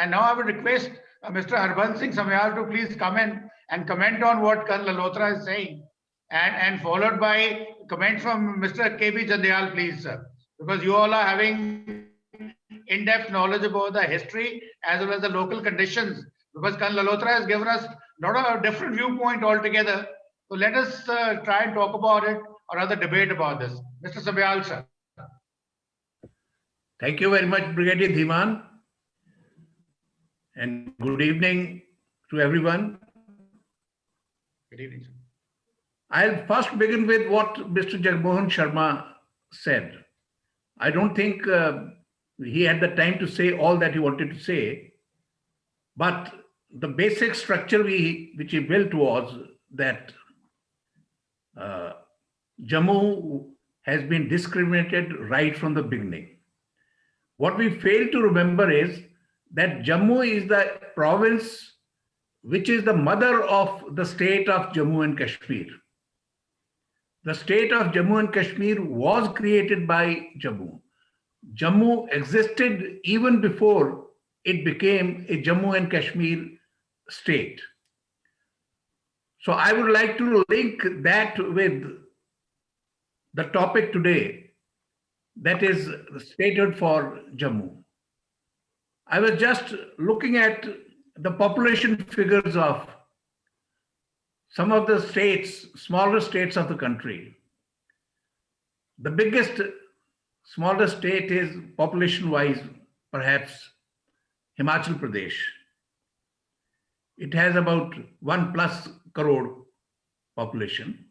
And now I would request Mr. Harbans Singh Samyal to please come in and comment on what Colonel Lalhotra is saying, and followed by comments from Mr. K.B. Jandyal, please, sir, because you all are having in-depth knowledge about the history as well as the local conditions, because Colonel Lalhotra has given us not a different viewpoint altogether. So let us try and talk about it or rather debate about this. Mr. Samyal, sir. Thank you very much, Brigadier Dhiman. And good evening to everyone. Good evening, sir. I'll first begin with what Mr. Jagmohan Sharma said. I don't think he had the time to say all that he wanted to say, but the basic structure which he built was that Jammu has been discriminated right from the beginning. What we fail to remember is that Jammu is the province which is the mother of the state of Jammu and Kashmir. The state of Jammu and Kashmir was created by Jammu. Jammu existed even before it became a Jammu and Kashmir state. So I would like to link that with the topic today, that is the statehood for Jammu. I was just looking at the population figures of some of the states, smaller states of the country. The biggest, smallest state is population-wise, perhaps Himachal Pradesh. It has about 1+ crore population.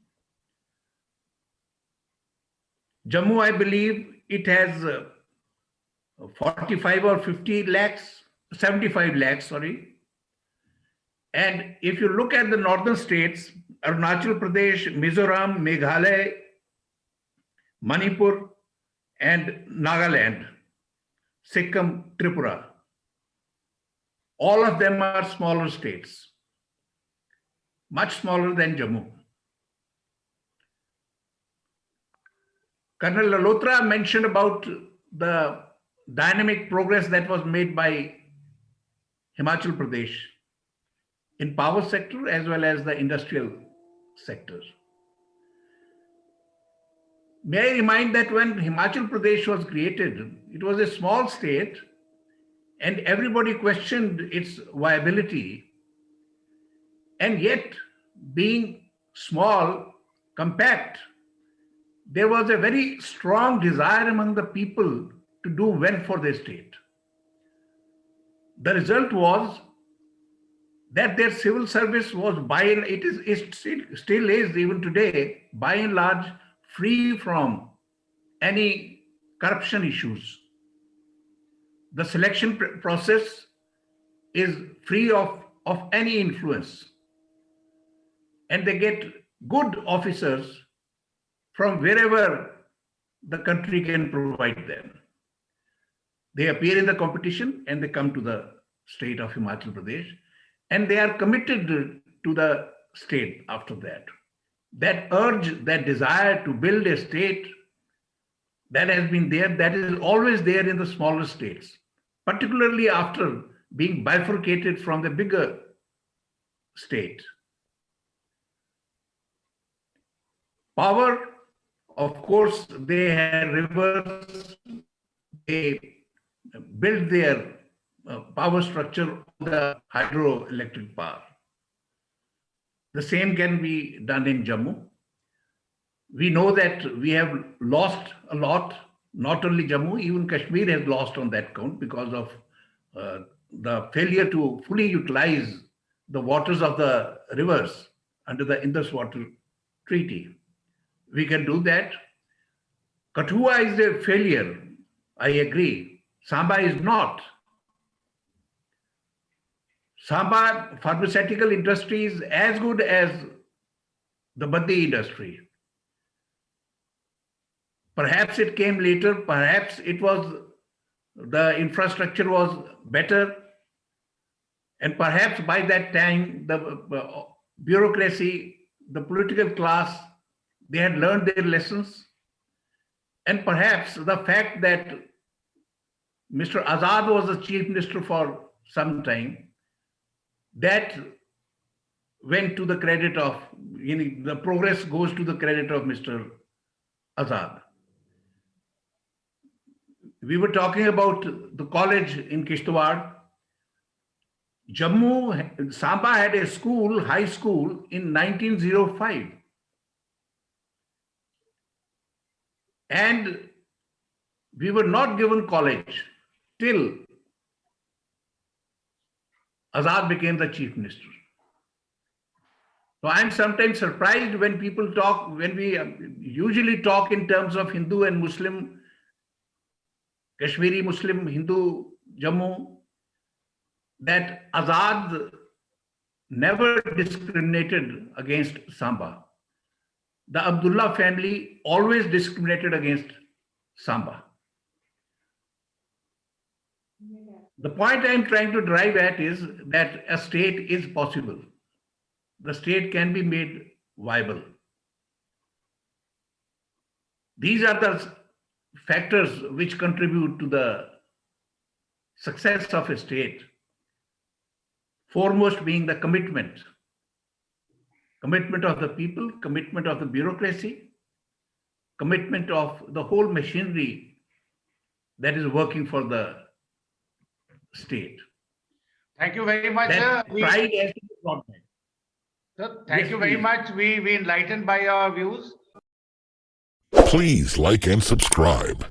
Jammu, I believe, it has 45 or 50 lakhs, 75 lakhs, sorry. And if you look at the northern states, Arunachal Pradesh, Mizoram, Meghalaya, Manipur, and Nagaland, Sikkim, Tripura, all of them are smaller states, much smaller than Jammu. Colonel Lalhotra mentioned about the dynamic progress that was made by Himachal Pradesh in power sector as well as the industrial sector. May I remind that when Himachal Pradesh was created, it was a small state and everybody questioned its viability. And yet, being small, compact, there was a very strong desire among the people to do well for the state. The result was that their civil service was it still is even today, by and large, free from any corruption issues. The selection process is free of any influence. And they get good officers from wherever the country can provide them. They appear in the competition and they come to the state of Himachal Pradesh, and they are committed to the state after that. That urge, that desire to build a state, that has been there, that is always there in the smaller states, particularly after being bifurcated from the bigger state. Power, of course, they had rivers, they built their power structure on the hydroelectric power. The same can be done in Jammu. We know that we have lost a lot, not only Jammu, even Kashmir has lost on that count because of the failure to fully utilize the waters of the rivers under the Indus Water Treaty. We can do that. Kathua is a failure, I agree. Samba is not. Samba pharmaceutical industry is as good as the Baddi industry. Perhaps it came later, perhaps it was, the infrastructure was better, and perhaps by that time the bureaucracy, the political class, they had learned their lessons, and perhaps the fact that Mr. Azad was the chief minister for some time, that went to the credit of, the progress goes to the credit of Mr. Azad. We were talking about the college in Kishtwar. Jammu, Samba had a school, high school in 1905. And we were not given college till Azad became the chief minister. So I'm sometimes surprised when people talk, when we usually talk in terms of Hindu and Muslim, Kashmiri Muslim, Hindu, Jammu, that Azad never discriminated against Samba. The Abdullah family always discriminated against Samba. The point I'm trying to drive at is that a state is possible. The state can be made viable. These are the factors which contribute to the success of a state. Foremost being the commitment of the people, commitment of the bureaucracy, commitment of the whole machinery that is working for the state. Thank you very much, That sir. pride has to be brought back. Sir, thank Yes, you very please. much. We enlightened by your views. Please like and subscribe.